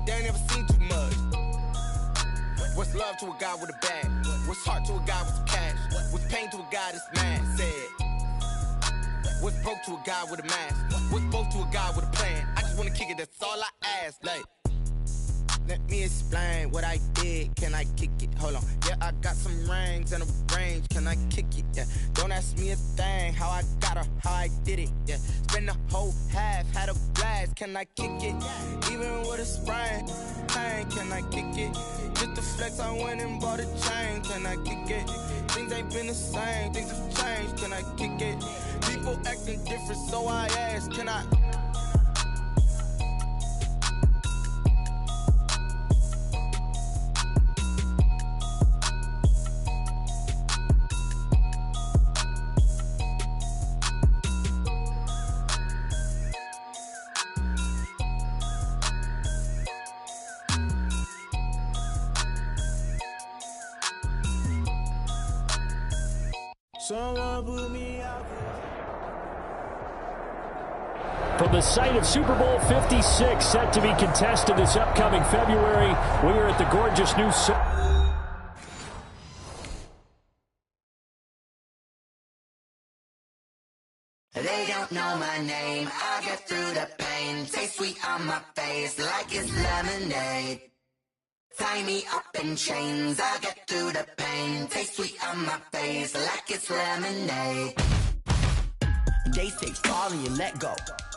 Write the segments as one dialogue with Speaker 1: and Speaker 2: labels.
Speaker 1: they ain't never seen too much. What's love to a guy with a bag? What's heart to a guy with some cash? What's pain to a guy that's mad? Said. What's broke to a guy with a mask? What's both to a guy with a plan? I just wanna kick it, that's all I ask. Like, let me explain what I did. Can I kick it? Hold on. Yeah, I got some rings and a range. Can I kick it? Yeah. Don't ask me a thing. How I got her, how I did it. Yeah. Spend the whole half, had a blast. Can I kick it? Even with a sprain. Pain, can I kick it? Just the flex, I went and bought a chain. Can I kick it? Things ain't been the same. Things have changed. Can I kick it? People acting different, so I ask. Can I?
Speaker 2: Someone put me out.
Speaker 3: From the site of Super Bowl 56, set to be contested this upcoming February, we are at the gorgeous new...
Speaker 4: They don't know my name, I get through the pain. Taste sweet on my face like it's lemonade. Tie me up in chains, I get through the pain. Taste sweet on my face like it's lemonade. They say fall and you let go,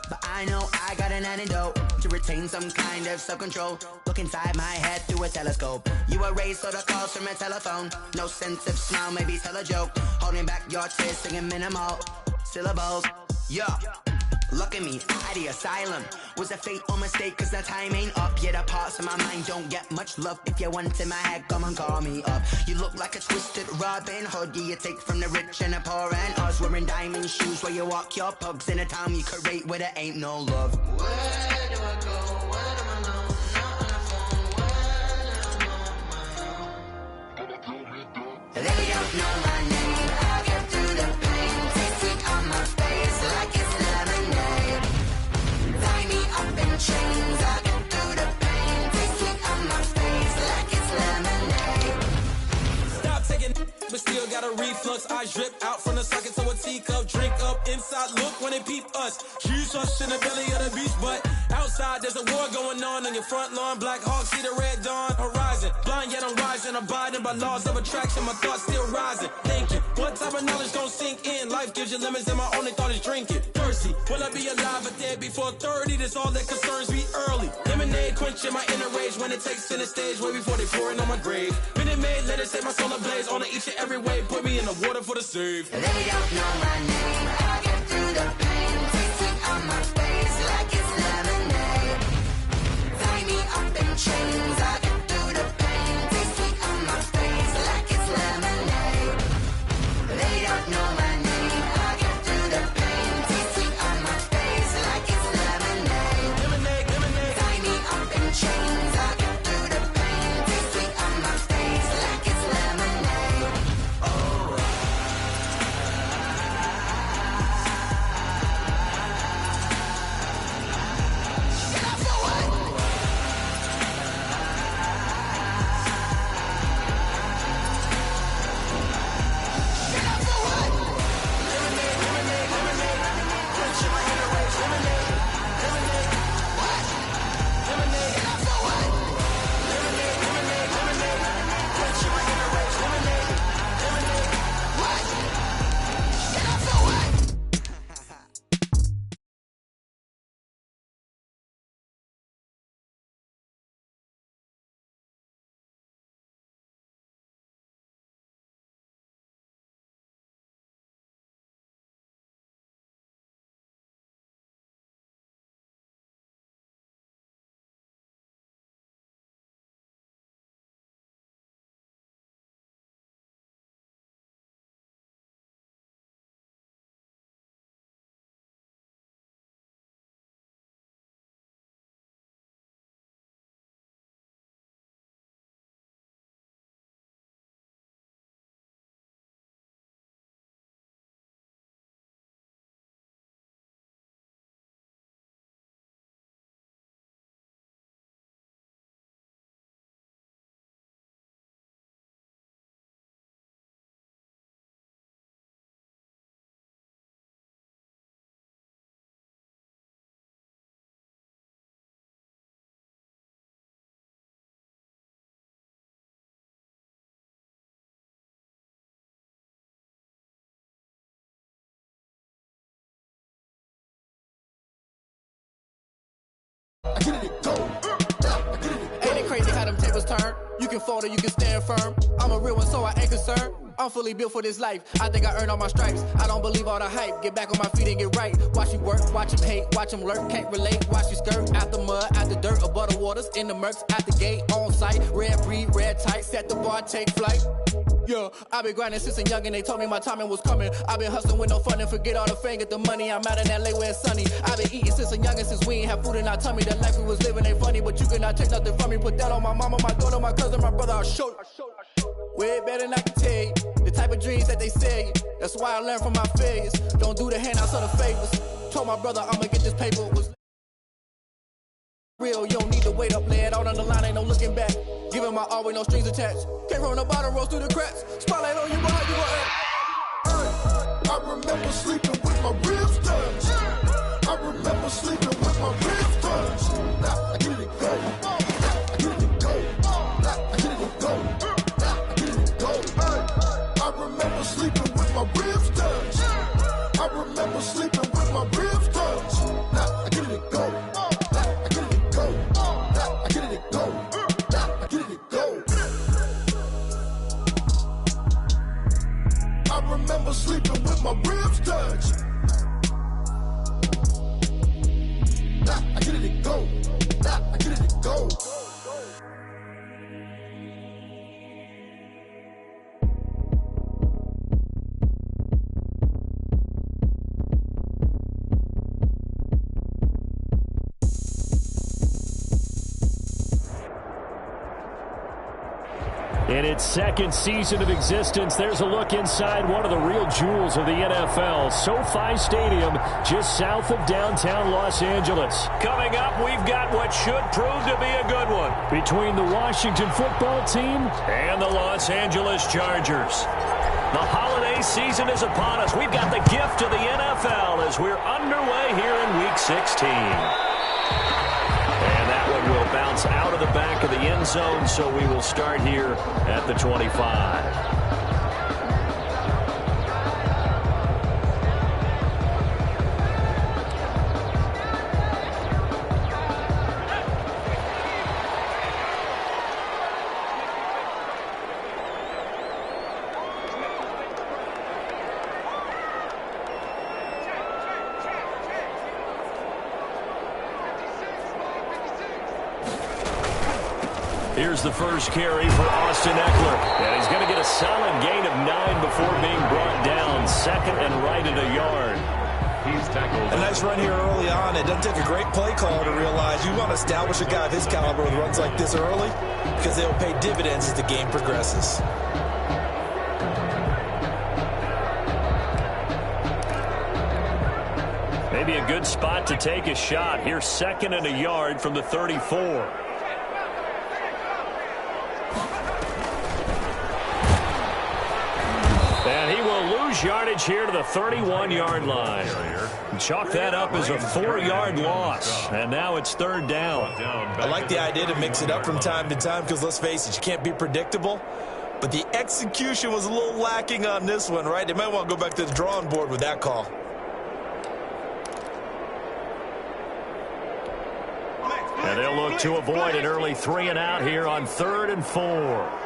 Speaker 4: but I know I got an antidote to retain some kind of self-control. Look inside my head through a telescope. You erase all the calls from a telephone. No sense of smile, maybe tell a joke. Holding back your tears, singing minimal syllables. Yeah. Look at me, at the asylum. Was a fate or mistake, cause the time ain't up. Yet the parts of my mind don't get much love. If you want in my head, come and call me up. You look like a twisted Robin Hood. Yeah, you take from the rich and the poor and us. Wearing diamond shoes where you walk your pugs. In a town you create where there ain't no love. Where do I go? Where do I know? Not on the phone. Where do I know my own? They don't know my name. I get through the pain. Taste sweet on my face like it's lemonade. Tie me up in chains. I get through the pain. Taste sweet on my face like it's lemonade.
Speaker 2: Stop taking, but still got a reflux. Eyes drip out from the socket to a teacup. Drink up inside, look when they peep us. Jesus in the belly of the beast, but outside there's a war going on your front lawn. Black Hawk see the red dawn horizon. Blind yet I'm rising, abiding by laws of attraction. My thoughts still rising. Thinking, what type of knowledge gon' sink in? Life gives you limits and my only thought is drinking. Thirsty, will I be alive or dead before 30? That's all that concerns me early. Lemonade quenching my inner rage when it takes center stage way before they pouring on my grave. Minute Maid, let it set my soul ablaze on each and every way. Put me in the water for the save.
Speaker 4: They don't know my name. I get through the pain. Taste sweet on my face like it's lemonade. Tie me up in chains. I get through the pain. Taste sweet on my face like it's lemonade. They don't know my name. I get through the pain. Taste sweet on my face like it's lemonade.
Speaker 2: Lemonade, lemonade.
Speaker 4: Tie me up in chains. I get through the pain. Taste sweet on my face like it's lemonade. Oh.
Speaker 5: Ain't it crazy how them tables turn? You can fold or you can stand firm. I'm a real one, so I ain't concerned. I'm fully built for this life. I think I earned all my stripes. I don't believe all the hype. Get back on my feet and get right. Watch you work, watch him hate, watch him lurk. Can't relate, watch you skirt. Out the mud, out the dirt, above the waters, in the murks, out the gate, on site. Red breed, red tight, set the bar, take flight. Yeah, I been grinding since a young and they told me my timing was coming. I been hustling with no fun and forget all the fame, get the money. I'm out in LA where it's sunny. I been eating since a young and since we ain't have food in our tummy. The life we was living ain't funny, but you cannot take nothing from me. Put that on my mama, my daughter, my cousin, my brother, I'll show you. Way better than I can tell you. The type of dreams that they sell you. That's why I learned from my failures. Don't do the handouts or the favors. Told my brother I'ma get this paper. Was real, you don't need to wait up, lay it out on the line, ain't no looking back. Giving my all with no strings attached. Came from the bottom, rose through the cracks. Spotlight on you, boy, you gon' act.
Speaker 6: I remember sleeping with my ribs touched. I remember sleeping with my ribs touched. Now I get it go. I get it go. I get it go. I get it go. I remember sleeping with my ribs touched. I remember sleeping with my ribs touched. Now I get it go. I get it go. I get it go. I get it go. I remember sleeping with my ribs touched. I get it go. I get it go.
Speaker 3: In its second season of existence, there's a look inside one of the real jewels of the NFL, SoFi Stadium, just south of downtown Los Angeles. Coming up, we've got what should prove to be a good one between the Washington football team and the Los Angeles Chargers. The holiday season is upon us. We've got the gift of the NFL as we're underway here in Week 16. And that one will bounce out of the back of the end zone, so we will start here at the 25. Here's the first carry for Austin Eckler. And he's going to get a solid gain of 9 before being brought down. Second and right at a yard. He's tackled.
Speaker 7: A nice run here early on. It doesn't take a great play caller to realize you want to establish a guy of his caliber with runs like this early because they'll pay dividends as the game progresses.
Speaker 3: Maybe a good spot to take a shot. Here's second and a yard from the 34. And he will lose yardage here to the 31-yard line. Chalk that up as a 4-yard loss. And now it's third down.
Speaker 7: I like the idea to mix it up from time to time because, let's face it, you can't be predictable. But the execution was a little lacking on this one, right? They might want to go back to the drawing board with that call.
Speaker 3: And they'll look to avoid an early 3-and-out here on 3rd and 4.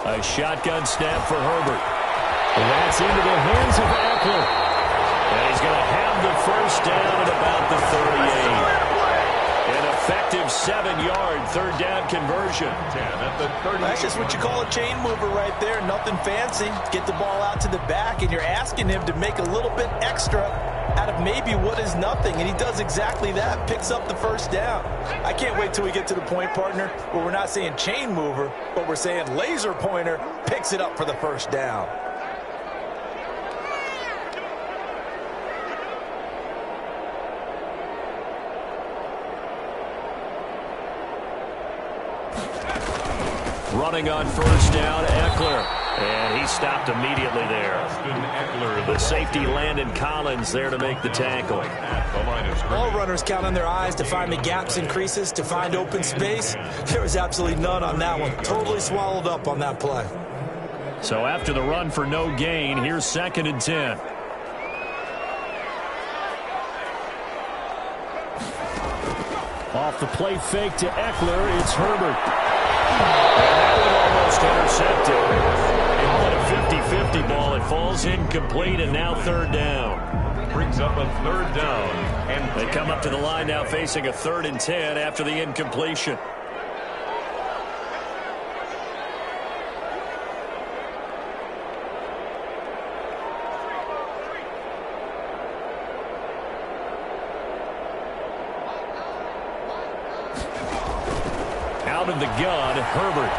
Speaker 3: A shotgun snap for Herbert. And that's into the hands of Eckler. And he's going to have the first down at about the 38. An effective 7-yard third down conversion.
Speaker 7: That's just what you call a chain mover right there. Nothing fancy. Get the ball out to the back, and you're asking him to make a little bit extra out of maybe what is nothing, and he does exactly that, picks up the first down. I can't wait till we get to the point, partner, where we're not saying chain mover, but we're saying laser pointer picks it up for the first down.
Speaker 3: running on first down, Eckler. And he stopped immediately there. The safety, Landon Collins, there to make the tackle.
Speaker 7: All runners count on their eyes to find the gaps and creases, to find open space. There was absolutely none on that one. Totally swallowed up on that play.
Speaker 3: So after the run for no gain, here's 2nd and 10. Off the play fake to Eckler, it's Herbert. And that one almost intercepted. A 50-50 ball. It falls incomplete, and now 3rd down.
Speaker 8: Brings up a 3rd down. And
Speaker 3: they come up to the line now facing a 3rd and 10 after the incompletion. Out of the gun, Herbert.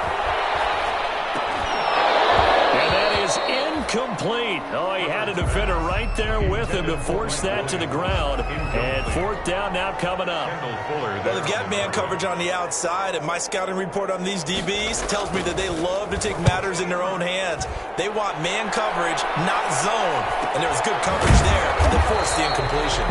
Speaker 3: And that is incomplete. Oh, he had a defender right there with him to force that to the ground. And 4th down now coming up.
Speaker 7: Well, they've got man coverage on the outside, and my scouting report on these DBs tells me that they love to take matters in their own hands. They want man coverage, not zone. And there was good coverage there that forced the incompletion.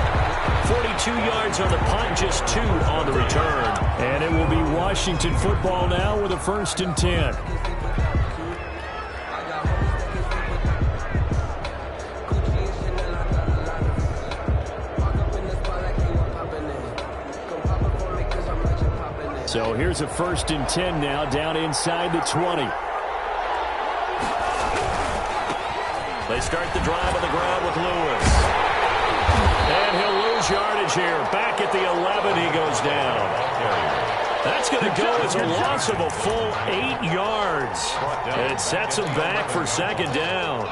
Speaker 3: 42 yards on the punt, just 2 on the return. And it will be Washington football now with a 1st and 10. So here's a 1st and 10 now, down inside the 20. They start the drive on the ground with Lewis. And he'll lose yardage here. Back at the 11, he goes down. That's going to go as a loss of a full 8 yards. And it sets him back for 2nd down.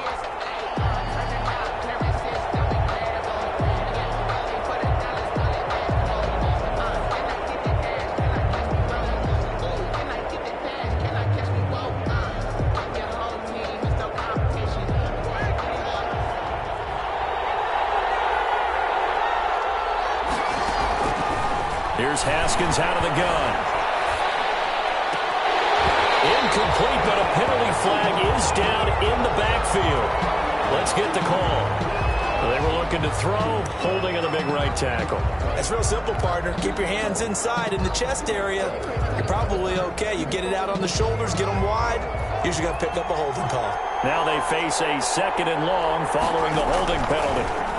Speaker 3: Here's Haskins out of the gun. Incomplete, but a penalty flag is down in the backfield. Let's get the call. They were looking to throw, holding on the big right tackle.
Speaker 7: It's real simple, partner. Keep your hands inside in the chest area. You're probably okay. You get it out on the shoulders, get them wide. Usually going to pick up a holding call.
Speaker 3: Now they face a 2nd and long following the holding penalty.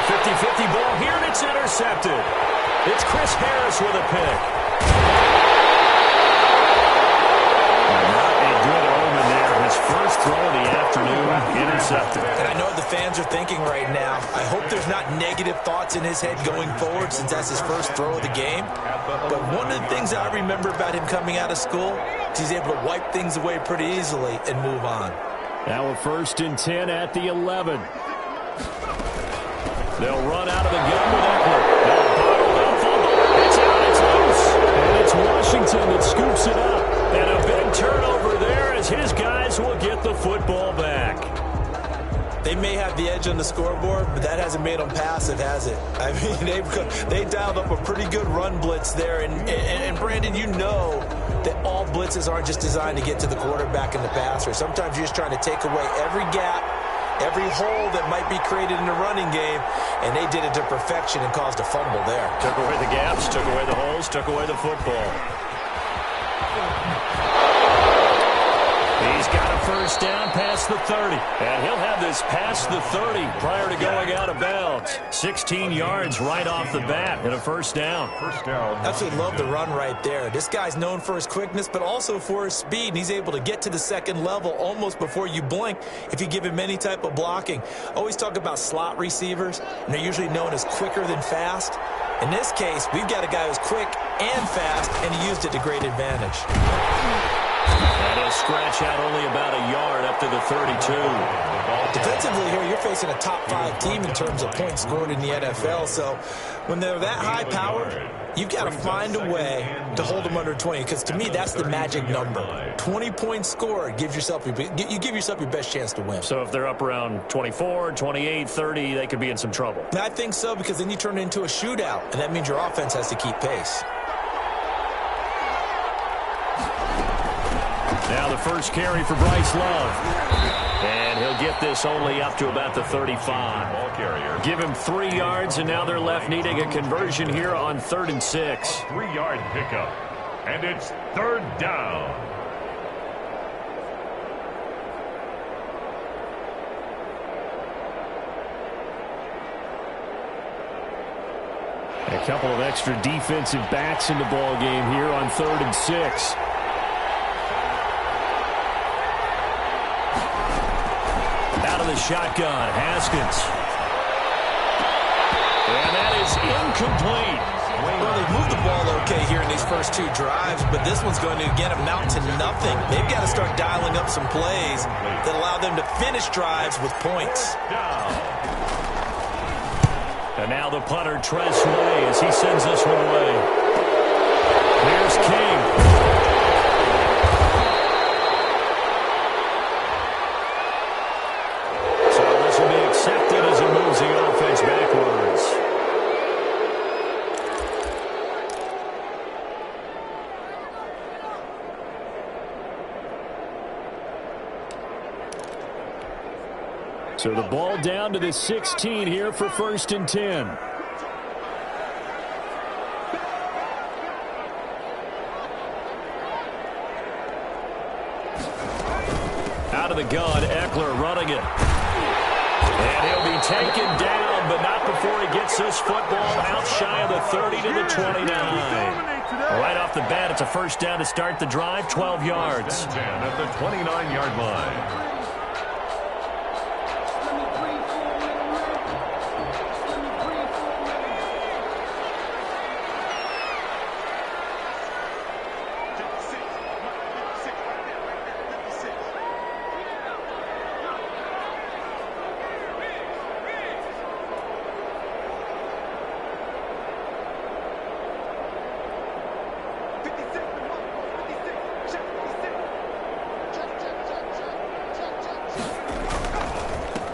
Speaker 3: 50-50 ball here, and it's intercepted. It's Chris Harris with a pick. Not a good omen there. His first throw of the afternoon, intercepted.
Speaker 7: And I know what the fans are thinking right now. I hope there's not negative thoughts in his head going forward since that's his first throw of the game. But one of the things I remember about him coming out of school is he's able to wipe things away pretty easily and move on.
Speaker 3: Now a 1st and 10 at the 11. They'll run out of the gun with Eckler. It's out, it's loose. And it's Washington that scoops it up. And a big turnover there as his guys will get the football back.
Speaker 7: They may have the edge on the scoreboard, but that hasn't made them passive, has it? I mean, they dialed up a pretty good run blitz there. And Brandon, you know that all blitzes aren't just designed to get to the quarterback and the passer. Sometimes you're just trying to take away every gap, every hole that might be created in the running game, and they did it to perfection and caused a fumble there.
Speaker 3: Took away the gaps, took away the holes, took away the football. He's got a 1st down past the 30. And he'll have this past the 30 prior to going out of bounds. 16 yards right off the bat and a 1st down.
Speaker 7: Absolutely love the run right there. This guy's known for his quickness, but also for his speed. And he's able to get to the 2nd level almost before you blink if you give him any type of blocking. Always talk about slot receivers, and they're usually known as quicker than fast. In this case, we've got a guy who's quick and fast, and he used it to great advantage.
Speaker 3: And he'll scratch out only about a yard up to the 32.
Speaker 7: Defensively here, you're facing a top 5 team in terms of points scored in the NFL. So when they're that high-powered, you've got to find a way to hold them under 20. Because to me, that's the magic number. 20 points scored, you give yourself your best chance to win.
Speaker 3: So if they're up around 24, 28, 30, they could be in some trouble.
Speaker 7: I think so, because then you turn it into a shootout, and that means your offense has to keep pace.
Speaker 3: Now the first carry for Bryce Love. And he'll get this only up to about the 35.
Speaker 8: Ball carrier.
Speaker 3: Give him 3 yards, and now they're left needing a conversion here on 3rd and 6.
Speaker 8: 3-yard pickup. And it's 3rd down.
Speaker 3: A couple of extra defensive backs in the ball game here on 3rd and 6. Out of the shotgun, Haskins. And that is incomplete.
Speaker 7: Well, they've moved the ball okay here in these first 2 drives, but this one's going to, again, amount to nothing. They've got to start dialing up some plays that allow them to finish drives with points.
Speaker 3: And now the punter, Tress Way, as he sends this one away. Here's King. So this will be accepted as it moves the offense backwards. So the ball down to the 16 here for 1st and 10. Out of the gun, Eckler running it. And he'll be taken down, but not before he gets this football out shy of the 30 to the 29. Right off the bat, it's a first down to start the drive, 12 yards.
Speaker 8: 10 at the 29-yard line.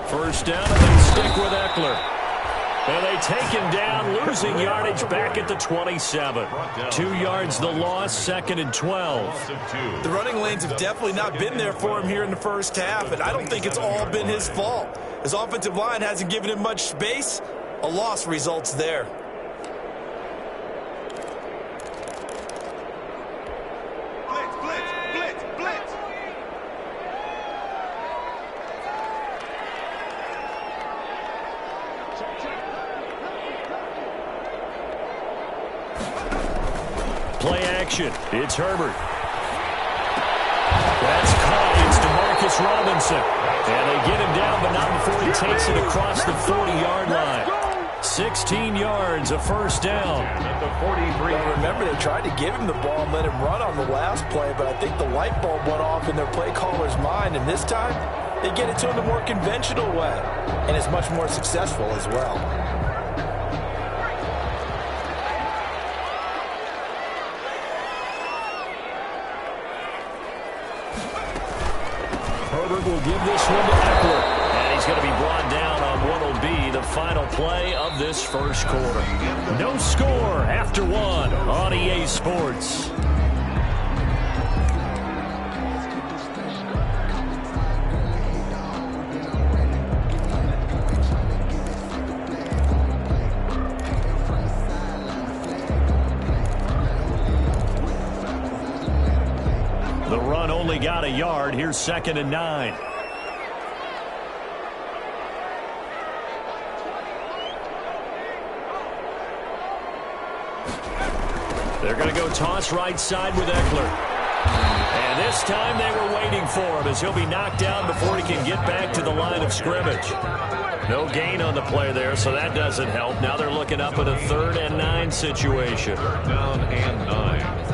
Speaker 3: First down, and they stick with Eckler. And they take him down, losing yardage back at the 27. 2 yards the loss, 2nd and 12.
Speaker 7: The running lanes have definitely not been there for him here in the first half, and I don't think it's all been his fault. His offensive line hasn't given him much space. A loss results there.
Speaker 3: Play action. It's Herbert. That's caught. It's DeMarcus Robinson. And they get him down, but not before he takes it across the 40-yard line. 16 yards, a first down.
Speaker 8: At the 43.
Speaker 7: Well, remember, they tried to give him the ball and let him run on the last play, but I think the light bulb went off in their play caller's mind, and this time they get it to him the more conventional way, and it's much more successful as well.
Speaker 3: Herbert will give this one to Eckler. And he's going to be brought down on what will be the final play of this first quarter. No score after 1 on EA Sports. The run only got a yard. Here's 2nd and 9. They're going to go toss right side with Eckler. And this time they were waiting for him as he'll be knocked down before he can get back to the line of scrimmage. No gain on the play there, so that doesn't help. Now they're looking up at a 3rd and 9 situation.
Speaker 8: 3rd down and 9.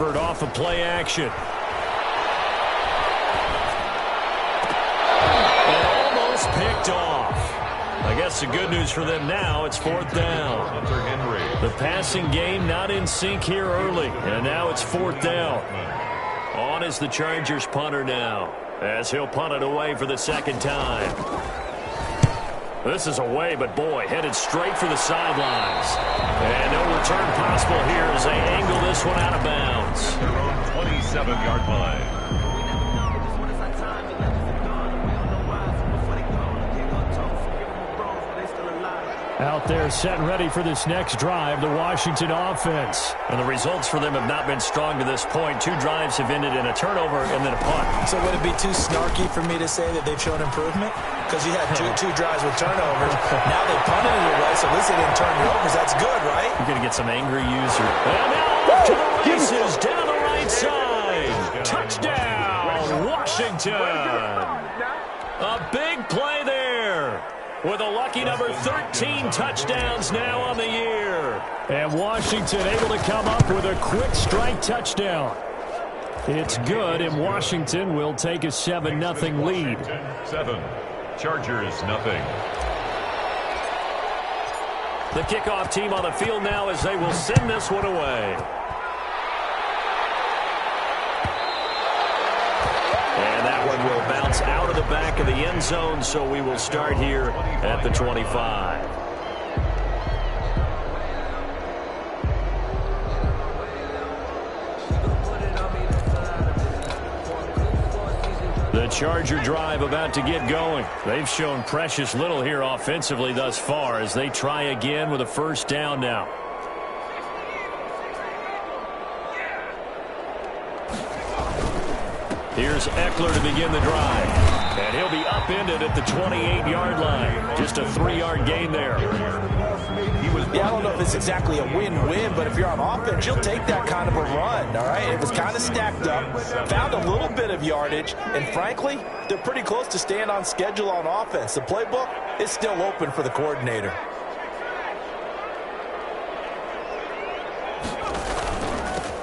Speaker 3: Herbert off of play action. And almost picked off. I guess the good news for them now, it's 4th down. The passing game not in sync here early, and now it's 4th down. On is the Chargers punter now, as he'll punt it away for the 2nd time. This is away, but boy, headed straight for the sidelines. And no return possible here as they angle this one out of bounds.
Speaker 8: Their own 27-yard line.
Speaker 3: Out there set and ready for this next drive, the Washington offense. And the results for them have not been strong to this point. 2 drives have ended in a turnover and then a punt.
Speaker 7: So would it be too snarky for me to say that they've shown improvement? Because you had two drives with turnovers. Now they punted it away, so at least they didn't turn it over. That's good, right?
Speaker 3: You're going to get some angry user. And now to the races down the right side. Touchdown, Washington. A big play there. With a lucky number 13 touchdowns now on the year. And Washington able to come up with a quick strike touchdown. It's good, and Washington will take a 7-0 lead.
Speaker 8: 7. Chargers, nothing.
Speaker 3: The kickoff team on the field now as they will send this one away. And that one will bounce out of the back of the end zone, so we will start here at the 25. The Charger drive about to get going. They've shown precious little here offensively thus far as they try again with a 1st down now. Here's Eckler to begin the drive. And he'll be upended at the 28-yard line. Just a 3-yard gain there.
Speaker 7: Yeah, I don't know if it's exactly a win-win, but if you're on offense, you'll take that kind of a run, all right? It was kind of stacked up, found a little bit of yardage, and frankly, they're pretty close to staying on schedule on offense. The playbook is still open for the coordinator.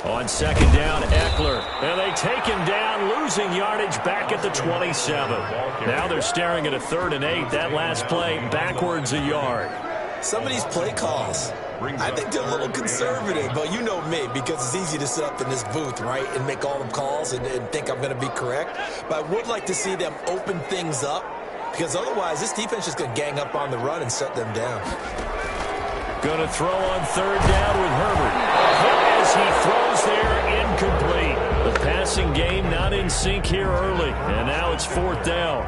Speaker 3: On 2nd down, Eckler. And they take him down, losing yardage back at the 27. Now they're staring at a 3rd and 8. That last play backwards a yard.
Speaker 9: Some of these play calls, I think they're a little conservative, but you know me, because it's easy to sit up in this booth, right, and make all the calls and think I'm going to be correct. But I would like to see them open things up, because otherwise this defense is going to gang up on the run and shut them down.
Speaker 3: Going to throw on 3rd down with Herbert. As he throws there, incomplete. The passing game not in sync here early, and now it's 4th down.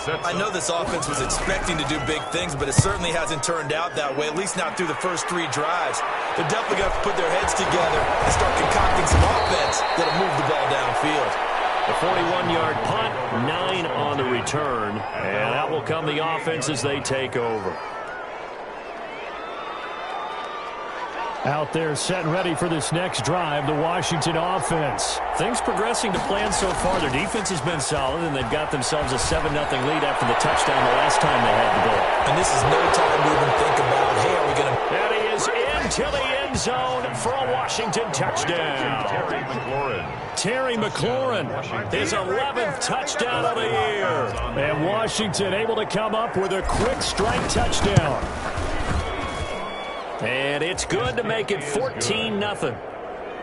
Speaker 9: I know this offense was expecting to do big things, but it certainly hasn't turned out that way, at least not through the first 3 drives. They're definitely going to have to put their heads together and start concocting some offense that'll move the ball downfield.
Speaker 3: A 41-yard punt, 9 on the return, and out will come the offense as they take over. Out there set and ready for this next drive, the Washington offense. Things progressing to plan so far. Their defense has been solid, and they've got themselves a 7-0 lead after the touchdown the last time they had the ball.
Speaker 9: And this is no time to even think about, hey, are we going to...
Speaker 3: And he is into the end zone for a Washington touchdown. Terry McLaurin, his 11th touchdown of the year. And Washington able to come up with a quick strike touchdown. And it's good to make it 14-0.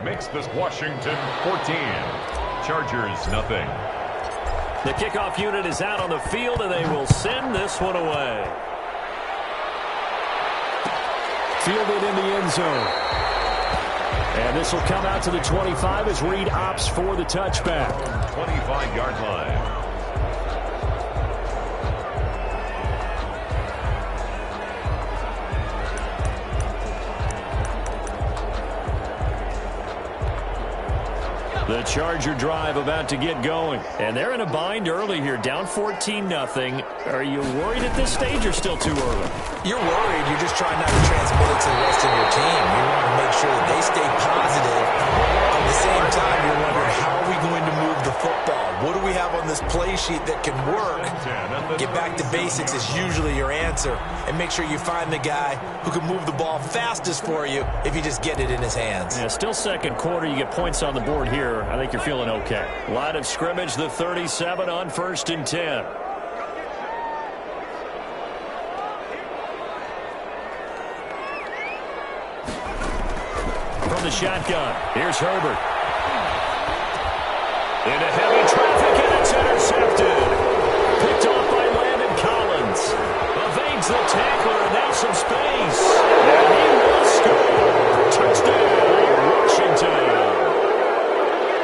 Speaker 8: Makes this Washington 14. Chargers, nothing.
Speaker 3: The kickoff unit is out on the field, and they will send this one away. Fielded in the end zone. And this will come out to the 25 as Reed opts for the touchback.
Speaker 8: 25-yard line.
Speaker 3: The Charger drive about to get going. And they're in a bind early here, down 14-0. Are you worried at this stage or still too early?
Speaker 9: You're worried. You're just trying not to transmit it to the rest of your team. You want to make sure that they stay positive on the same time, you're wondering, how are we going to move the football? What do we have on this play sheet that can work? Get back to basics is usually your answer. And make sure you find the guy who can move the ball fastest for you if you just get it in his hands.
Speaker 3: Yeah, still second quarter. You get points on the board here. I think you're feeling okay. Line of scrimmage, the 37 on 1st and 10. From the shotgun, here's Herbert. Into heavy traffic, and it's intercepted. Picked off by Landon Collins. Evades the tackler, and now some space. And he will score. Touchdown, Washington.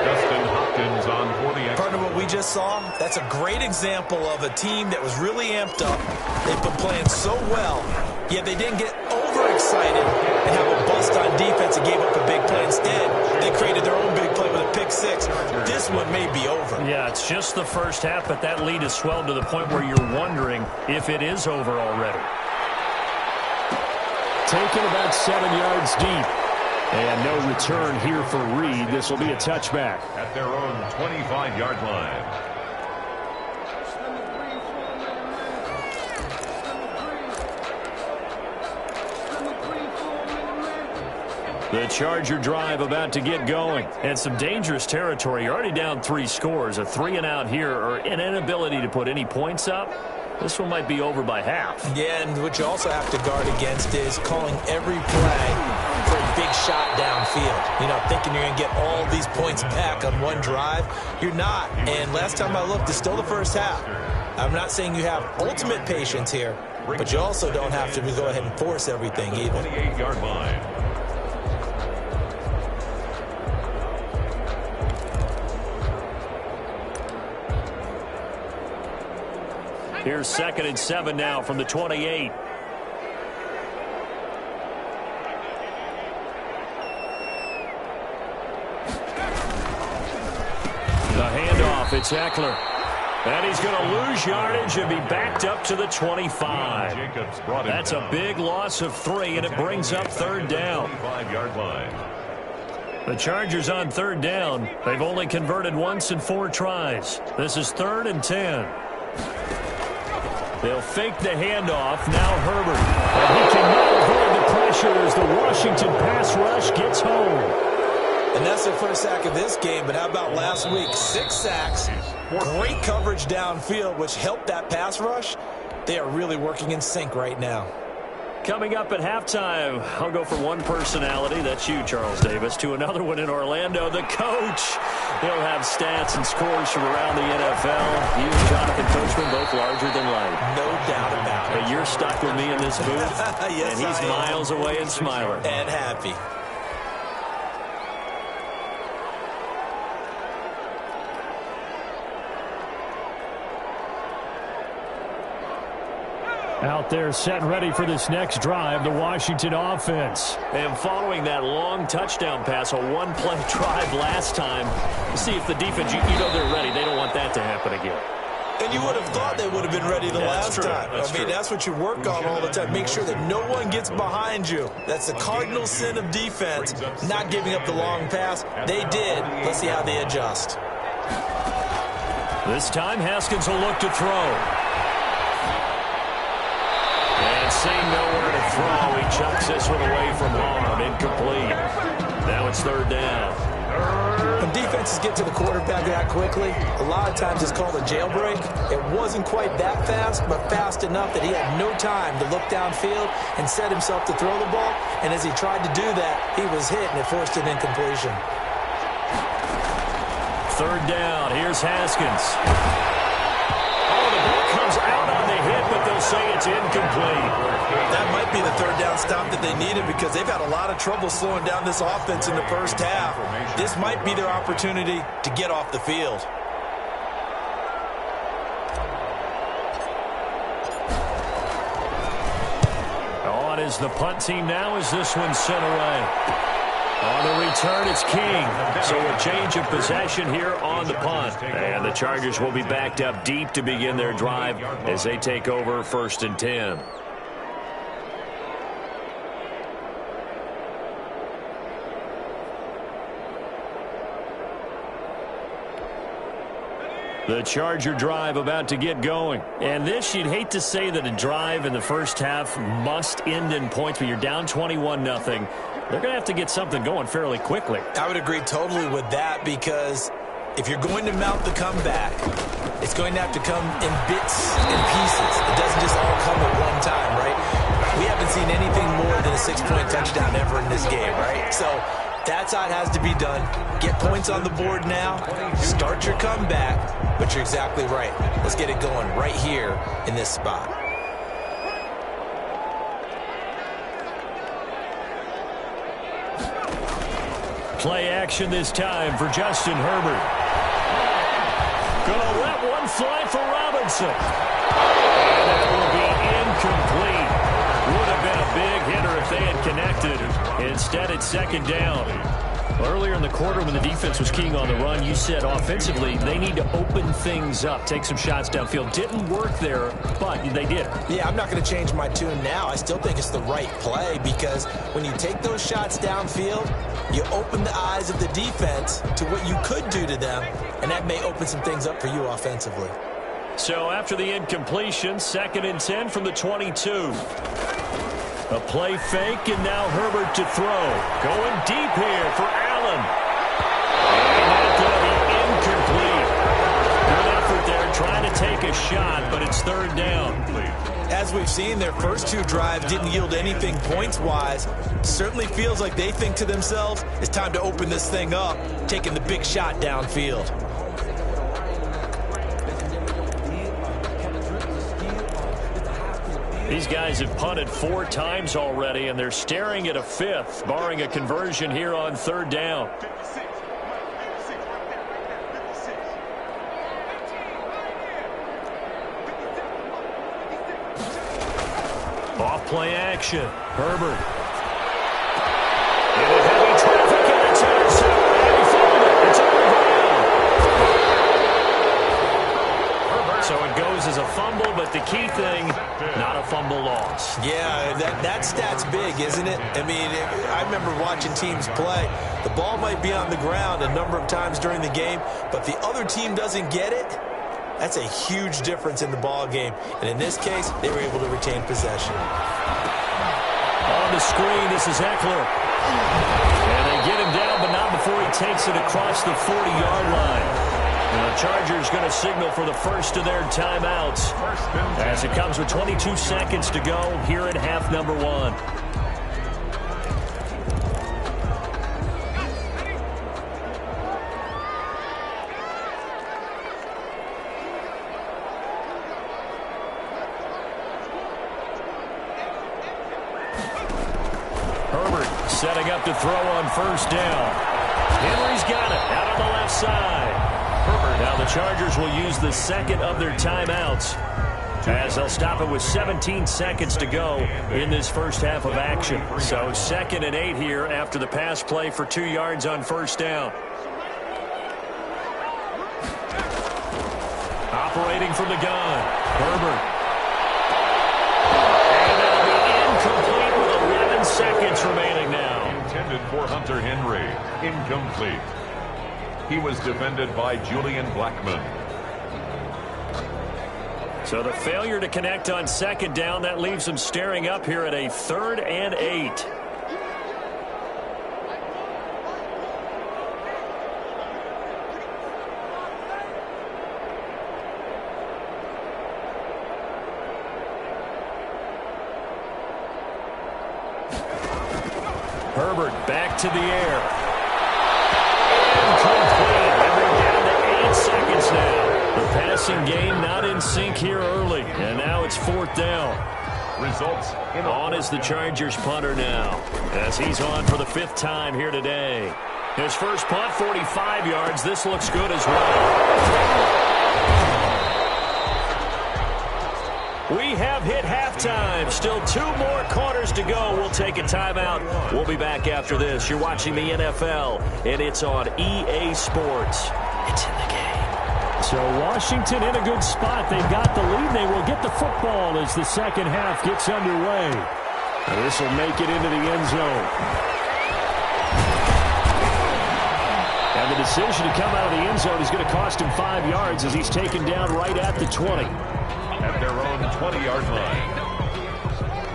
Speaker 8: Dustin Hopkins on 40.
Speaker 9: Partner, what we just saw, that's a great example of a team that was really amped up. They've been playing so well, yet they didn't get overexcited and have a bust on defense and gave up a big play. Instead, they created their own big play with a pick six. This one may be over.
Speaker 3: Yeah, it's just the first half, but that lead has swelled to the point where you're wondering if it is over already. Taken about 7 yards deep. And no return here for Reed. This will be a touchback.
Speaker 8: At their own 25-yard line.
Speaker 3: The Charger drive about to get going. And some dangerous territory. You're already down 3 scores. A 3-and-out here, or an inability to put any points up. This one might be over by half.
Speaker 9: Yeah, and what you also have to guard against is calling every play for a big shot downfield. You know, thinking you're going to get all these points back on one drive. You're not. And last time I looked, it's still the first half. I'm not saying you have ultimate patience here, but you also don't have to go ahead and force everything either.
Speaker 8: 28-yard line.
Speaker 3: Here's 2nd and 7 now from the 28. The handoff, it's Eckler. And he's going to lose yardage and be backed up to the 25. That's a big loss of 3, and it brings up 3rd down.
Speaker 8: 25-yard line.
Speaker 3: The Chargers on 3rd down. They've only converted once in 4 tries. This is 3rd and 10. They'll fake the handoff. Now Herbert. And he cannot avoid the pressure as the Washington pass rush gets home.
Speaker 9: And that's their first sack of this game, but how about last week? 6 sacks, great coverage downfield, which helped that pass rush. They are really working in sync right now.
Speaker 3: Coming up at halftime, I'll go from one personality, that's you, Charles Davis, to another one in Orlando, the coach. He'll have stats and scores from around the NFL. You and Jonathan Coachman, both larger than life.
Speaker 9: No doubt about it.
Speaker 3: But you're stuck with me in this booth,
Speaker 9: yes,
Speaker 3: and he's miles away and smiling.
Speaker 9: And happy.
Speaker 3: Out there set and ready for this next drive, the Washington offense. And following that long touchdown pass, a one-play drive last time, see if the defense, you know they're ready. They don't want that to happen again.
Speaker 9: And you would have thought they would have been ready the last time. I mean, that's what you work on all the time. Make sure that no one gets behind you. That's the cardinal sin of defense, not giving up the long pass. They did. Let's see how they adjust.
Speaker 3: This time, Haskins will look to throw. And seeing nowhere to throw, he chucks this one away from arm. Incomplete. Now it's 3rd down.
Speaker 9: When defenses get to the quarterback that quickly, a lot of times it's called a jailbreak. It wasn't quite that fast, but fast enough that he had no time to look downfield and set himself to throw the ball. And as he tried to do that, he was hit, and it forced an incompletion.
Speaker 3: 3rd down. Here's Haskins. Oh, the ball comes out on the hit, but they'll say it's incomplete.
Speaker 9: That might be the 3rd down stop that they needed because they've had a lot of trouble slowing down this offense in the first half. This might be their opportunity to get off the field.
Speaker 3: On is the punt team now as this one's sent away. On the return, it's King. So a change of possession here on the punt. And the Chargers will be backed up deep to begin their drive as they take over 1st and 10. The Charger drive about to get going. And this, you'd hate to say that a drive in the first half must end in points, but you're down 21-0. They're going to have to get something going fairly quickly.
Speaker 9: I would agree totally with that, because if you're going to mount the comeback, it's going to have to come in bits and pieces. It doesn't just all come at one time, right? We haven't seen anything more than a 6-point touchdown ever in this game, right? So that's how it has to be done. Get points on the board now. Start your comeback. But you're exactly right. Let's get it going right here in this spot.
Speaker 3: Play action this time for Justin Herbert. Gonna let one fly for Robinson. And that will be incomplete. Would have been a big hitter if they had connected. Instead, it's second down. Earlier in the quarter, when the defense was keying on the run, you said offensively they need to open things up, take some shots downfield. Didn't work there, but they did.
Speaker 9: Yeah, I'm not going to change my tune now. I still think it's the right play, because when you take those shots downfield, you open the eyes of the defense to what you could do to them, and that may open some things up for you offensively.
Speaker 3: So after the incompletion, 2nd and 10 from the 22. A play fake, and now Herbert to throw. Going deep here for Allen. And that's going to be incomplete. Good effort there, trying to take a shot, but it's third down.
Speaker 9: As we've seen, their first two drives didn't yield anything points-wise. Certainly feels like they think to themselves, it's time to open this thing up, taking the big shot downfield.
Speaker 3: These guys have punted 4 times already, and they're staring at a 5th, barring a conversion here on third down. Off play action. Herbert. Into heavy traffic, and it's intercepted. And he fouled it. It's on the ground. So it goes as a fumble, but the key thing, not a fumble loss.
Speaker 9: Yeah, that stat's big, isn't it? I mean, I remember watching teams play. The ball might be on the ground a number of times during the game, but the other team doesn't get it. That's a huge difference in the ball game. And in this case, they were able to retain possession.
Speaker 3: On the screen, this is Eckler. And they get him down, but not before he takes it across the 40-yard line. And the Chargers going to signal for the first of their timeouts as it comes with 22 seconds to go here in half number 1. Herbert setting up to throw on first down. Henry's got it out on the left side. Now the Chargers will use the second of their timeouts as they'll stop it with 17 seconds to go in this first half of action. So 2nd and 8 here after the pass play for 2 yards on first down. Operating from the gun, Herbert. And that'll be incomplete with 11 seconds remaining now.
Speaker 8: Intended for Hunter Henry. Incomplete. He was defended by Julian Blackmon.
Speaker 3: So the failure to connect on second down, that leaves them staring up here at a 3rd and 8. Herbert back to the air. Incomplete. And we're down to 8 seconds now. The passing game not in sync here early. And now it's 4th down.
Speaker 8: Results
Speaker 3: on is the Chargers punter now, as he's on for the 5th time here today. His first punt, 45 yards. This looks good as well. We have hit halftime. Still 2 more quarters to go. We'll take a timeout. We'll be back after this. You're watching the NFL, and it's on EA Sports. It's in the game. So Washington in a good spot. They've got the lead. They will get the football as the second half gets underway. This will make it into the end zone. And And the decision to come out of the end zone is going to cost him 5 yards as he's taken down right at the 20.
Speaker 8: At their own 20-yard line.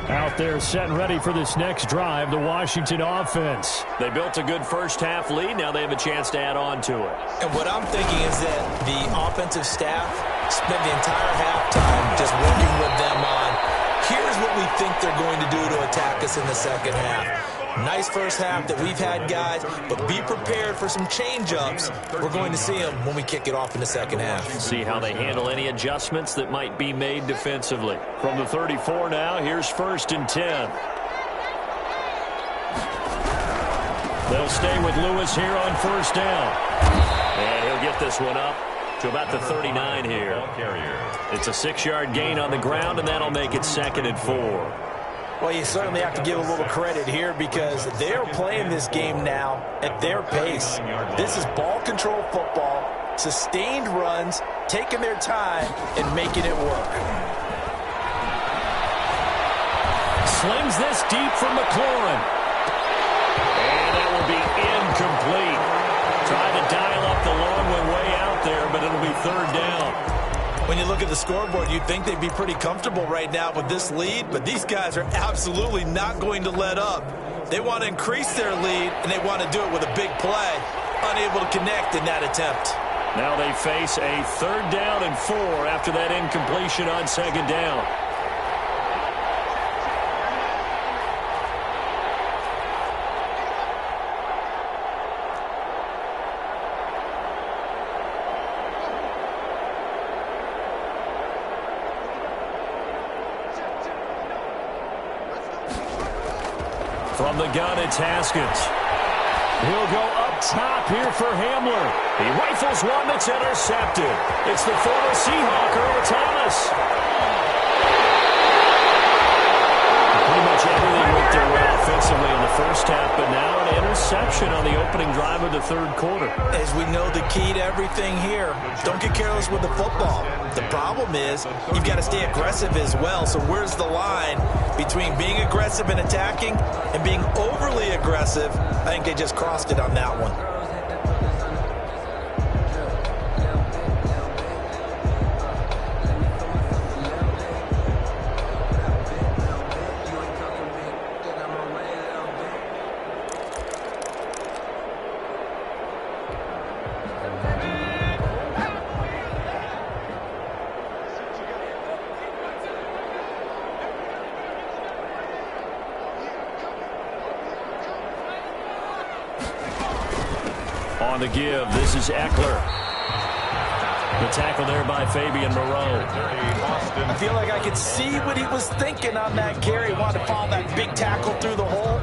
Speaker 3: Out there set and ready for this next drive, the Washington offense. They built a good first-half lead. Now they have a chance to add on to it.
Speaker 9: And what I'm thinking is that the offensive staff spent the entire halftime just working with them on, here's what we think they're going to do to attack us in the second half. Nice first half that we've had, guys, but be prepared for some change-ups. We're going to see them when we kick it off in the second half.
Speaker 3: See how they handle any adjustments that might be made defensively. From the 34 now, here's 1st and 10. They'll stay with Lewis here on 1st down. And he'll get this one up to about the 39 here. It's a 6-yard gain on the ground, and that'll make it 2nd and 4.
Speaker 9: Well, you certainly have to give a little credit here because they're playing this game now at their pace. This is ball control football, sustained runs, taking their time, and making it work.
Speaker 3: Slings this deep from McLaurin. And that will be incomplete. Trying to dial up the long one way out there, but it'll be 3rd down.
Speaker 9: When you look at the scoreboard, you'd think they'd be pretty comfortable right now with this lead, but these guys are absolutely not going to let up. They want to increase their lead, and they want to do it with a big play. Unable to connect in that attempt.
Speaker 3: Now they face a 3rd down and 4 after that incompletion on 2nd down. From the gun, it's Haskins. He'll go up top here for Hamler. He rifles one that's intercepted. It's the former Seahawk, Earl Thomas. Pretty much everything went their way offensively in the first half, but now an interception on the opening drive of the 3rd quarter.
Speaker 9: As we know, the key to everything here, don't get careless with the football. The problem is you've got to stay aggressive as well. So where's the line between being aggressive and attacking and being overly aggressive? I think they just crossed it on that one.
Speaker 3: On the give, this is Eckler. The tackle there by Fabian Moreau.
Speaker 9: I feel like I could see what he was thinking on that carry. He wanted to follow that big tackle through the hole.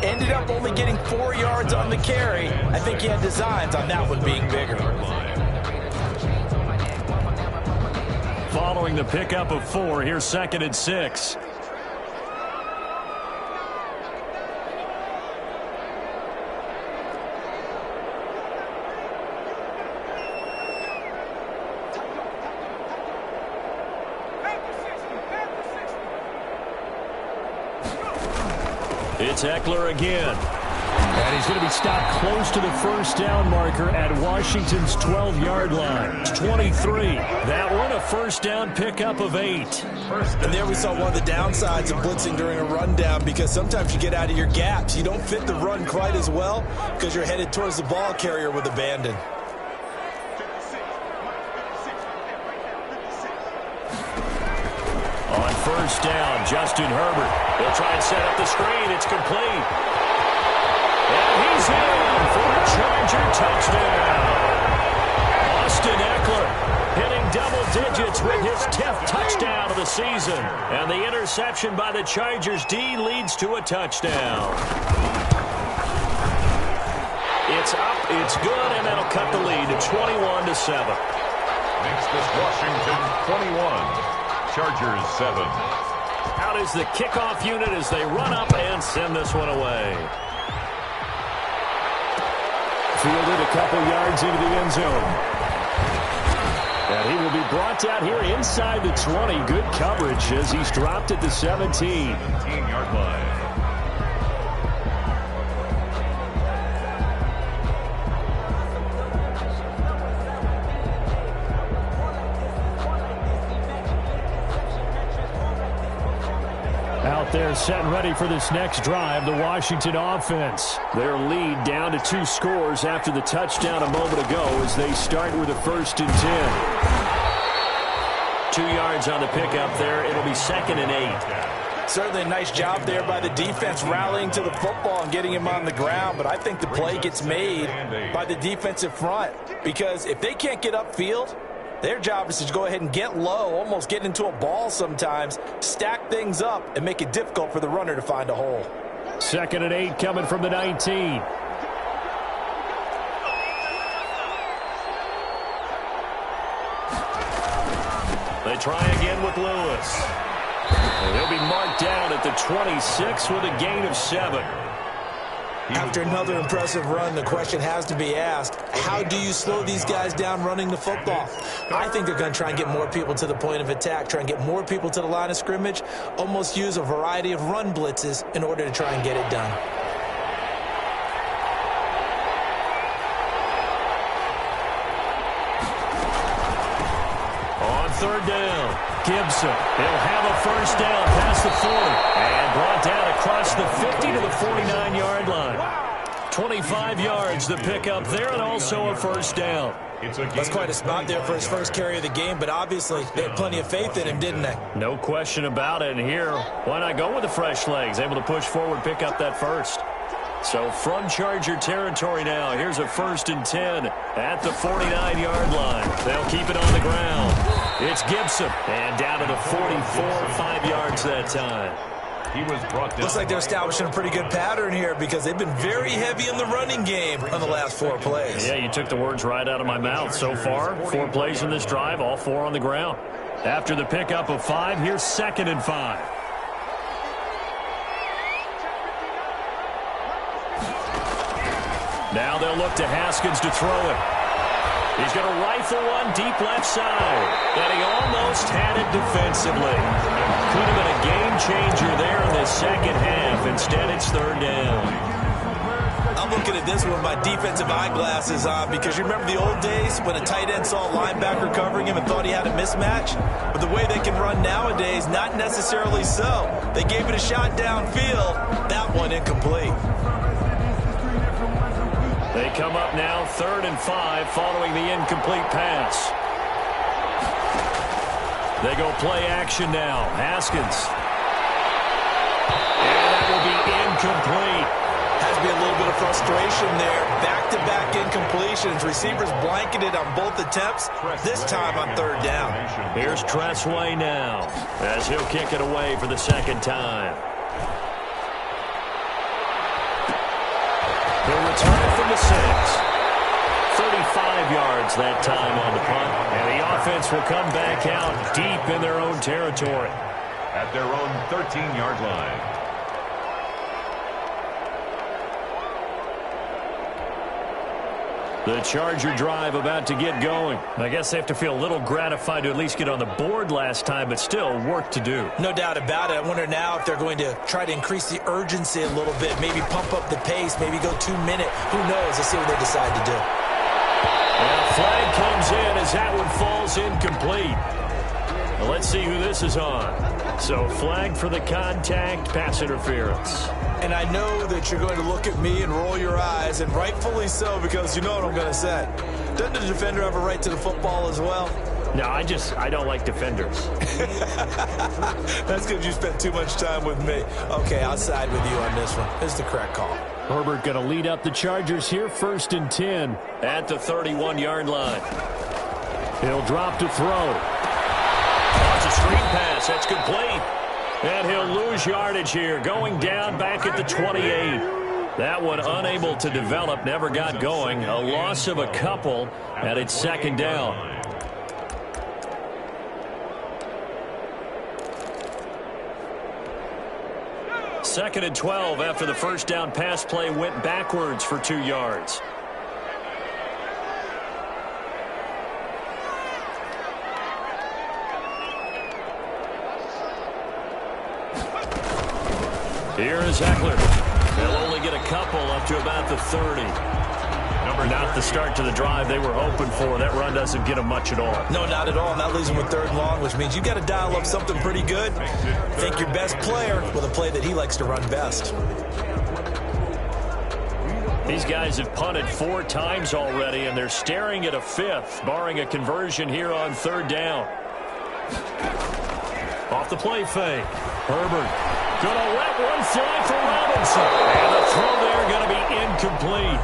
Speaker 9: Ended up only getting 4 yards on the carry. I think he had designs on that one being bigger.
Speaker 3: Following the pickup of 4, here's 2nd and 6. It's Eckler again. And he's going to be stopped close to the 1st down marker at Washington's 12-yard line. It's 23. That one, a 1st down pickup of 8.
Speaker 9: And there we saw one of the downsides of blitzing during a rundown because sometimes you get out of your gaps. You don't fit the run quite as well because you're headed towards the ball carrier with abandon.
Speaker 3: On 1st down, Justin Herbert. He'll try and set up the screen. It's complete. And he's in for a Charger touchdown. Austin Eckler hitting double digits with his 10th touchdown of the season. And the interception by the Chargers D leads to a touchdown. It's up, it's good, and that'll cut the lead to 21-7.
Speaker 8: Makes this Washington 21. Chargers 7.
Speaker 3: Out is the kickoff unit as they run up and send this one away. Fielded a couple yards into the end zone. And he will be brought out here inside the 20. Good coverage as he's dropped at the 17.
Speaker 8: 18-yard line.
Speaker 3: Out there set and ready for this next drive, the Washington offense. Their lead down to 2 scores after the touchdown a moment ago as they start with a 1st and 10. 2 yards on the pickup there. It'll be 2nd and 8.
Speaker 7: Certainly a nice job there by the defense rallying to the football and getting him on the ground, but I think the play gets made by the defensive front because if they can't get upfield, their job is to go ahead and get low, almost get into a ball sometimes, stack things up, and make it difficult for the runner to find a hole.
Speaker 3: 2nd and 8 coming from the 19. They try again with Lewis. And he'll be marked down at the 26 with a gain of 7.
Speaker 9: After another impressive run, the question has to be asked, how do you slow these guys down running the football? I think they're going to try and get more people to the point of attack, try and get more people to the line of scrimmage, almost use a variety of run blitzes in order to try and get it done.
Speaker 3: On 3rd down, Gibson. He'll have a 1st down past the 40 and brought down across the 50 to the 49-yard line. 25 yards the pickup there and also a 1st down.
Speaker 9: That's quite a spot there for his first carry of the game, but obviously they had plenty of faith in him, didn't they?
Speaker 3: No question about it. And here, why not go with the fresh legs? Able to push forward, pick up that 1st. So from Charger territory now, here's a 1st and 10 at the 49-yard line. They'll keep it on the ground. It's Gibson, and down to the 44, 5 yards that time.
Speaker 8: He was brought down.
Speaker 9: Looks like they're establishing a pretty good pattern here because they've been very heavy in the running game on the last 4 plays.
Speaker 3: Yeah, you took the words right out of my mouth. So far, 4 plays in this drive, all 4 on the ground. After the pickup of 5, here's 2nd and 5. Now they'll look to Haskins to throw it. He's going to rifle one deep left side. And he almost had it defensively. Could have been a game changer there in the 2nd half. Instead, it's 3rd down.
Speaker 9: I'm looking at this with my defensive eyeglasses on because you remember the old days when a tight end saw a linebacker covering him and thought he had a mismatch? But the way they can run nowadays, not necessarily so. They gave it a shot downfield. That one incomplete.
Speaker 3: They come up now 3rd and 5 following the incomplete pass. They go play action now. Haskins. And that will be incomplete.
Speaker 9: Has to be a little bit of frustration there. Back-to-back incompletions. Receivers blanketed on both attempts, this time on 3rd down.
Speaker 3: Here's Tressway now as he'll kick it away for the 2nd time. He'll return it from the 6. 35 yards that time on the punt. And the offense will come back out deep in their own territory.
Speaker 8: At their own 13-yard line.
Speaker 3: The Charger drive about to get going. I guess they have to feel a little gratified to at least get on the board last time, but still work to do.
Speaker 9: No doubt about it. I wonder now if they're going to try to increase the urgency a little bit, maybe pump up the pace, maybe go 2-minute. Who knows? Let's see what they decide to do.
Speaker 3: And a flag comes in as that one falls incomplete. Well, let's see who this is on. So flag for the contact, pass interference.
Speaker 9: And I know that you're going to look at me and roll your eyes, and rightfully so, because you know what I'm going to say. Doesn't the defender have a right to the football as well?
Speaker 3: No, I don't like defenders.
Speaker 9: That's because you spent too much time with me. Okay, I'll side with you on this one. This is the correct call.
Speaker 3: Herbert going to lead up the Chargers here, 1st and 10 at the 31-yard line. He'll drop to throw. It's a screen pass. That's complete. And he'll lose yardage here, going down back at the 28. That one unable to develop, never got going. A loss of a couple, and it's 2nd down. Second and 12 after the 1st down pass play went backwards for 2 yards. Here is Eckler. They'll only get a couple up to about the 30.
Speaker 8: Number
Speaker 3: Not the start to the drive they were hoping for. That run doesn't get them much at all.
Speaker 9: No, not at all. And that leaves them with 3rd and long, which means you got to dial up something pretty good. Think your best player with a play that he likes to run best.
Speaker 3: These guys have punted 4 times already, and they're staring at a 5th, barring a conversion here on 3rd down. Off the play fake. Herbert gonna let one fly for Robinson. And the throw there gonna be incomplete.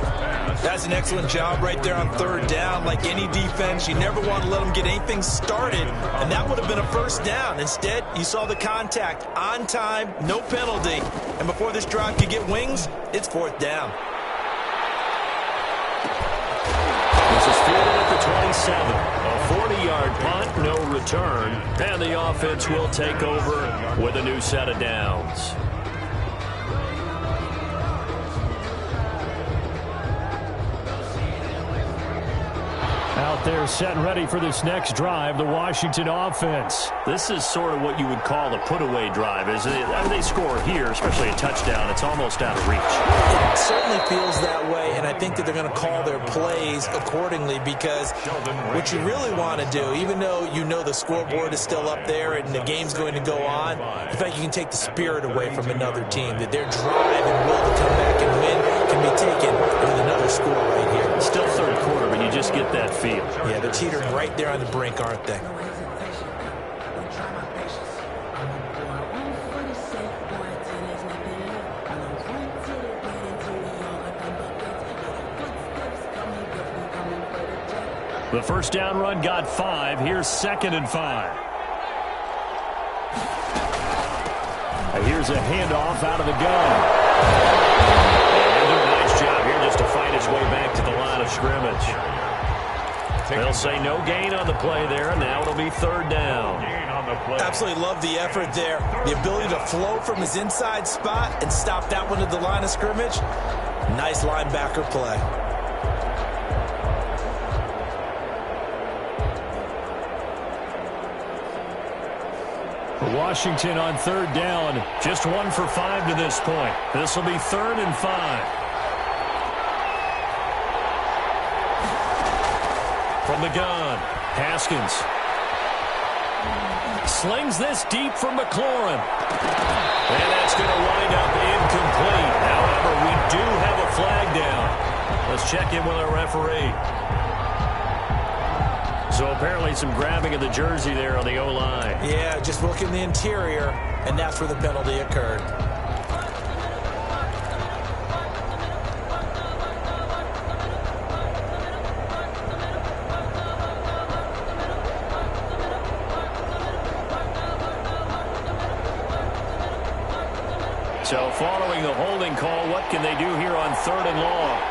Speaker 9: That's an excellent job right there on 3rd down. Like any defense, you never want to let them get anything started, and that would have been a 1st down. Instead, you saw the contact on time, no penalty. And before this drive could get wings, it's 4th down.
Speaker 3: This is fielded at the 27. A 40-yard punt, no return. And the offense will take over with a new set of downs. Out there set and ready for this next drive, the Washington offense. This is sort of what you would call a put-away drive. As they score here, especially a touchdown, it's almost out of reach.
Speaker 9: It certainly feels that way, and I think that they're going to call their plays accordingly, because what you really want to do, even though you know the scoreboard is still up there and the game's going to go on, the fact you can take the spirit away from another team, that their drive and will to come back and win can be taken with another score right here.
Speaker 3: Still 3rd quarter, but you just get that feel.
Speaker 9: Yeah, they're teetering right there on the brink, aren't they?
Speaker 3: The 1st down run got 5. Here's 2nd and 5. Here's a handoff out of the gun. And doing a nice job here just to fight his way back to the line of scrimmage. They'll say no gain on the play there, and now it'll be 3rd down.
Speaker 9: Absolutely love the effort there. The ability to flow from his inside spot and stop that one at the line of scrimmage. Nice linebacker play.
Speaker 3: Washington on 3rd down. Just 1 for 5 to this point. This will be 3rd and 5. From the gun, Haskins slings this deep for McLaurin. And that's going to wind up incomplete. However, we do have a flag down. Let's check in with our referee. So apparently some grabbing of the jersey there on the O-line.
Speaker 9: Yeah, just working the interior, and that's where the penalty occurred.
Speaker 3: So following the holding call, what can they do here on 3rd and long?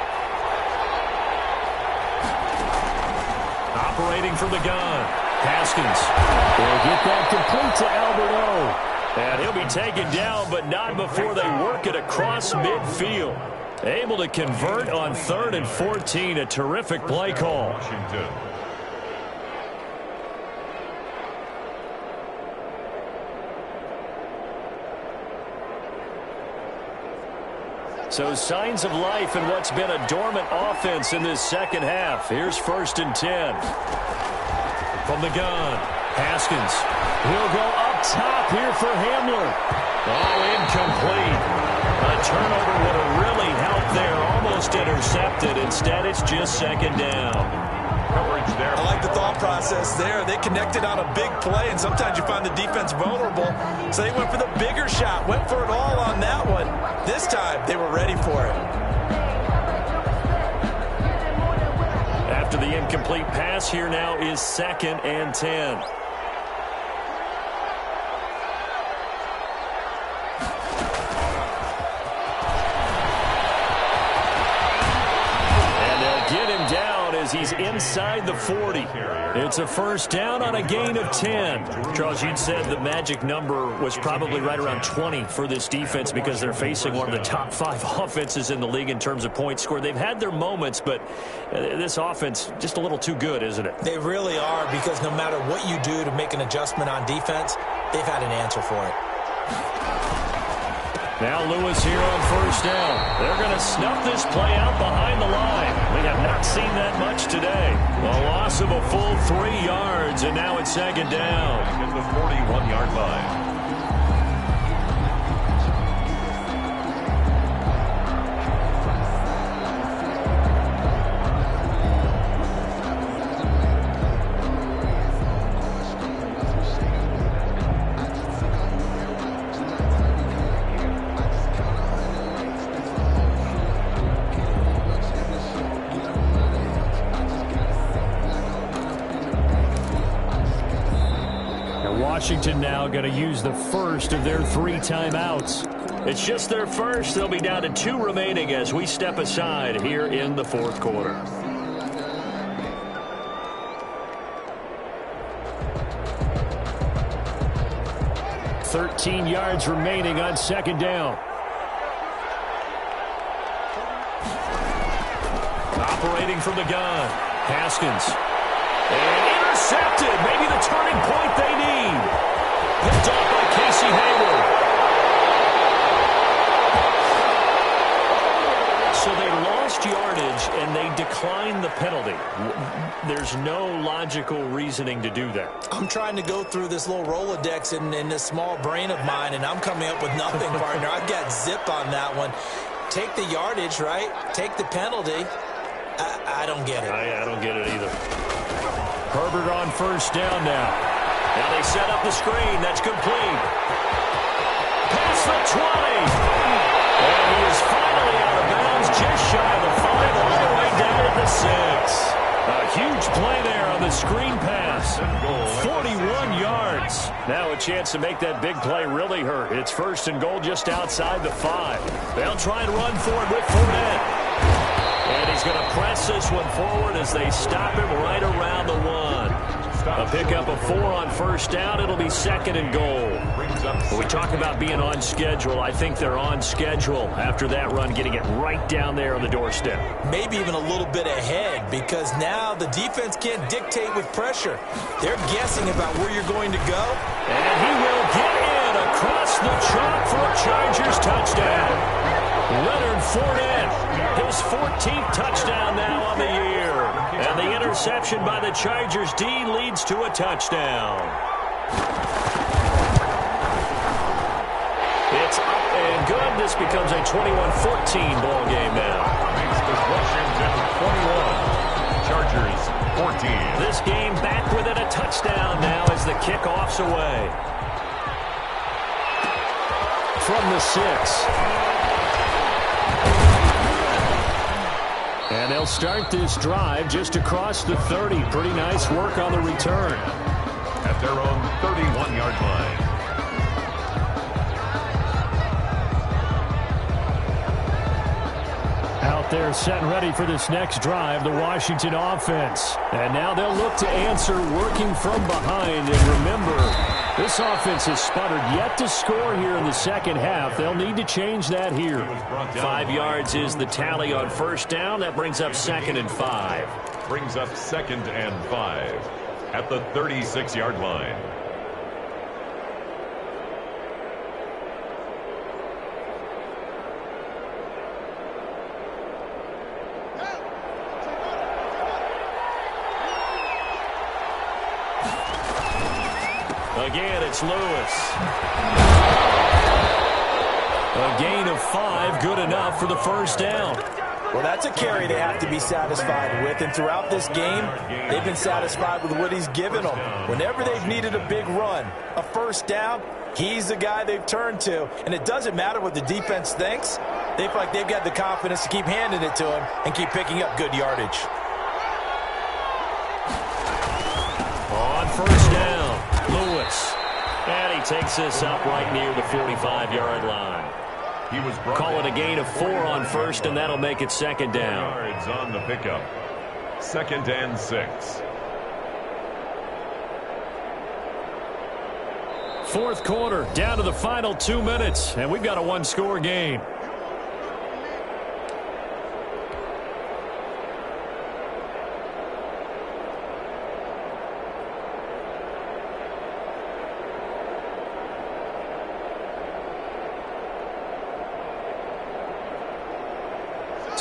Speaker 3: Operating from the gun, Haskins will get that complete to Alberto. And he'll be taken down, but not before they work it across midfield. Able to convert on 3rd and 14, a terrific play call.
Speaker 8: Washington.
Speaker 3: So signs of life in what's been a dormant offense in this 2nd half. Here's 1st and 10. From the gun, Haskins will go up top here for Hamler. Oh, incomplete. A turnover would have really helped there. Almost intercepted. Instead, it's just 2nd down.
Speaker 9: I like the thought process there. They connected on a big play, and sometimes you find the defense vulnerable. So they went for the bigger shot, went for it all on that one. This time, they were ready for it.
Speaker 3: After the incomplete pass, here now is 2nd and 10. He's inside the 40. It's a 1st down on a gain of 10. Charles, you'd said the magic number was probably right around 20 for this defense because they're facing one of the top 5 offenses in the league in terms of points scored. They've had their moments, but this offense just a little too good, isn't it?
Speaker 9: They really are, because no matter what you do to make an adjustment on defense, they've had an answer for it.
Speaker 3: Now Lewis here on first down. They're going to snuff this play out behind the line. We have not seen that much today. A loss of a full 3 yards, and now it's second down.
Speaker 8: At the 41-yard line.
Speaker 3: Washington now going to use the first of their 3 timeouts. It's just their first. They'll be down to 2 remaining as we step aside here in the fourth quarter. "13 yards remaining on second down. Operating from the gun, Haskins. And intercepted. Maybe the turning point they need. Picked off by Casey Hayward. So they lost yardage and they declined the penalty. There's no logical reasoning to do that.
Speaker 9: I'm trying to go through this little Rolodex in this small brain of mine, and I'm coming up with nothing, partner. I've got zip on that one. Take the yardage, right? Take the penalty. I don't get it.
Speaker 3: I don't get it either. Herbert on first down now. Now they set up the screen. That's complete. Past the 20. And he is finally out of bounds, just shy of the 5, all the way down at the 6. A huge play there on the screen pass. 41 yards. Now a chance to make that big play really hurt. It's first and goal just outside the 5. They'll try and run for it with Fournette. And he's going to press this one forward as they stop him right around the 1. A pickup of 4 on first down. It'll be second and goal. When we talk about being on schedule, I think they're on schedule after that run, getting it right down there on the doorstep.
Speaker 9: Maybe even a little bit ahead, because now the defense can't dictate with pressure. They're guessing about where you're going to go.
Speaker 3: And he will get in across the chalk for a Chargers touchdown. Leonard Fournette, his 14th touchdown now on the year. And the interception by the Chargers D leads to a touchdown. It's up and good. This becomes a 21-14 ball game now.
Speaker 8: Washington 21, Chargers 14.
Speaker 3: This game back within a touchdown now as the kickoff's away. From the 6. And they'll start this drive just across the 30. Pretty nice work on the return.
Speaker 8: At their own 31-yard line.
Speaker 3: Out there set and ready for this next drive, the Washington offense. And now they'll look to answer working from behind. And remember, this offense has sputtered yet to score here in the second half. They'll need to change that here. 5 yards is the tally on first down. That brings up second and 5.
Speaker 8: Brings up second and 5 at the 36-yard line.
Speaker 3: Again, it's Lewis. A gain of 5, good enough for the first down.
Speaker 9: Well, that's a carry they have to be satisfied with, and throughout this game, they've been satisfied with what he's given them. Whenever they've needed a big run, a first down, he's the guy they've turned to, and it doesn't matter what the defense thinks. They feel like they've got the confidence to keep handing it to him and keep picking up good yardage.
Speaker 3: On first down, Lewis. And he takes this up right near the 45-yard line.
Speaker 8: He was
Speaker 3: Call it a gain of 4 on first, and that'll make it second down.
Speaker 8: Yards on the pickup. Second and 6.
Speaker 3: Fourth quarter, down to the final 2 minutes, and we've got a one-score game.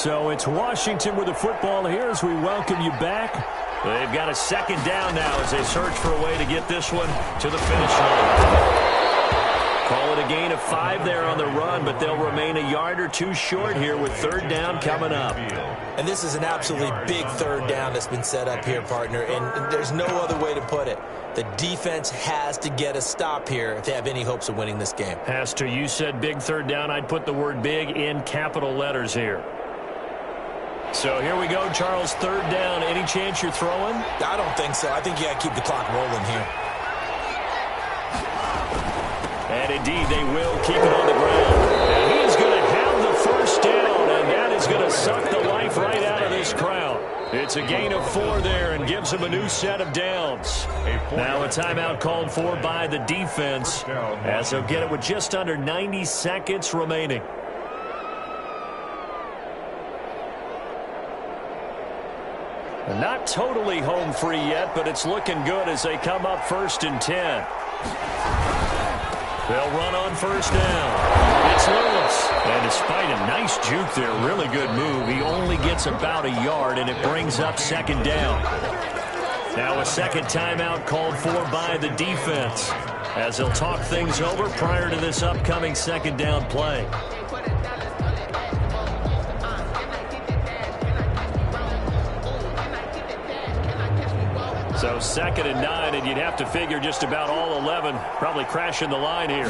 Speaker 3: So it's Washington with the football here as we welcome you back. They've got a second down now as they search for a way to get this one to the finish line. Call it a gain of 5 there on the run, but they'll remain a yard or two short here with third down coming up.
Speaker 9: And this is an absolutely big third down that's been set up here, partner, and there's no other way to put it. The defense has to get a stop here if they have any hopes of winning this game.
Speaker 3: Pastor, you said big third down. I'd put the word big in capital letters here. So here we go, Charles, third down. Any chance you're throwing?
Speaker 9: I don't think so. I think you got to keep the clock rolling here.
Speaker 3: And indeed, they will keep it on the ground. And he is going to have the first down, and that is going to suck the life right out of this crowd. It's a gain of 4 there and gives them a new set of downs. Now a timeout called for by the defense as they'll get it with just under 90 seconds remaining. Not totally home free yet, but it's looking good as they come up 1st and 10. They'll run on first down. It's Lewis. And despite a nice juke there, really good move, he only gets about a yard, and it brings up second down. Now a second timeout called for by the defense as they'll talk things over prior to this upcoming second down play. So 2nd and 9, and you'd have to figure just about all 11 probably crashing the line here.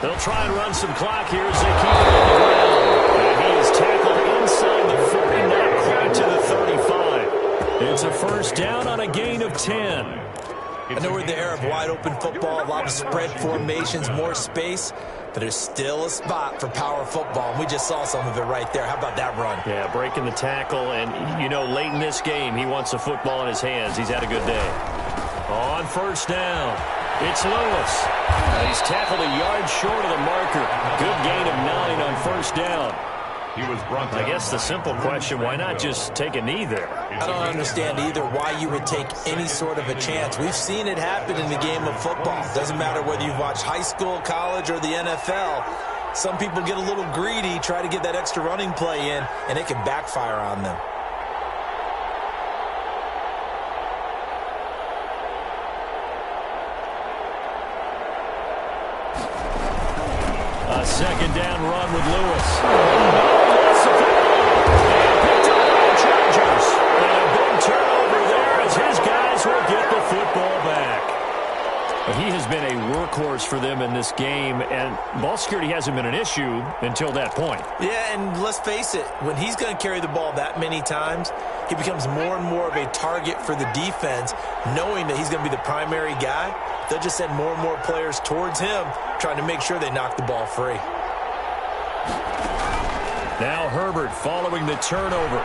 Speaker 3: They'll try and run some clock here as they keep it on the ground. And he is tackled inside the 40, not quite to the 35. It's a first down on a gain of 10.
Speaker 9: I know we're in the era of wide-open football, a lot of spread formations, more space, but there's still a spot for power football, and we just saw some of it right there. How about that run?
Speaker 3: Yeah, breaking the tackle, and, you know, late in this game, he wants the football in his hands. He's had a good day. On first down, it's Lewis. He's tackled a yard short of the marker. Good gain of 9 on first down. I guess the simple question, why not just take a knee there?
Speaker 9: I don't understand either why you would take any sort of a chance. We've seen it happen in the game of football. Doesn't matter whether you've watched high school, college, or the NFL. Some people get a little greedy, try to get that extra running play in, and it can backfire on them.
Speaker 3: A second down run with Lewis. Picked up by the Chargers. And a big turnover there as his guys will get the football back. But he has been a workhorse for them in this game, and ball security hasn't been an issue until that point.
Speaker 9: Yeah, and let's face it, when he's going to carry the ball that many times, he becomes more and more of a target for the defense, knowing that he's going to be the primary guy. They'll just send more and more players towards him, trying to make sure they knock the ball free.
Speaker 3: Now Herbert following the turnover.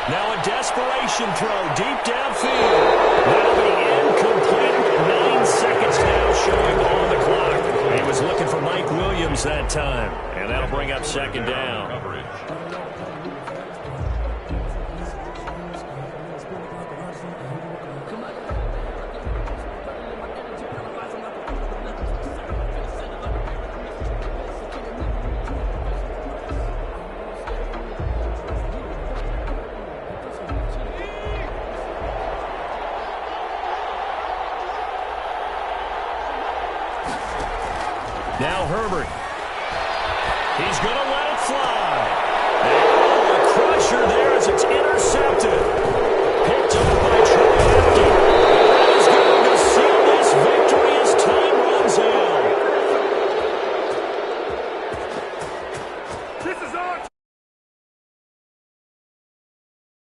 Speaker 3: Now a desperation throw deep downfield. That'll be incomplete. 9 seconds now showing on the clock. He was looking for Mike Williams that time. And that'll bring up second down. Now Herbert. He's going to let it fly.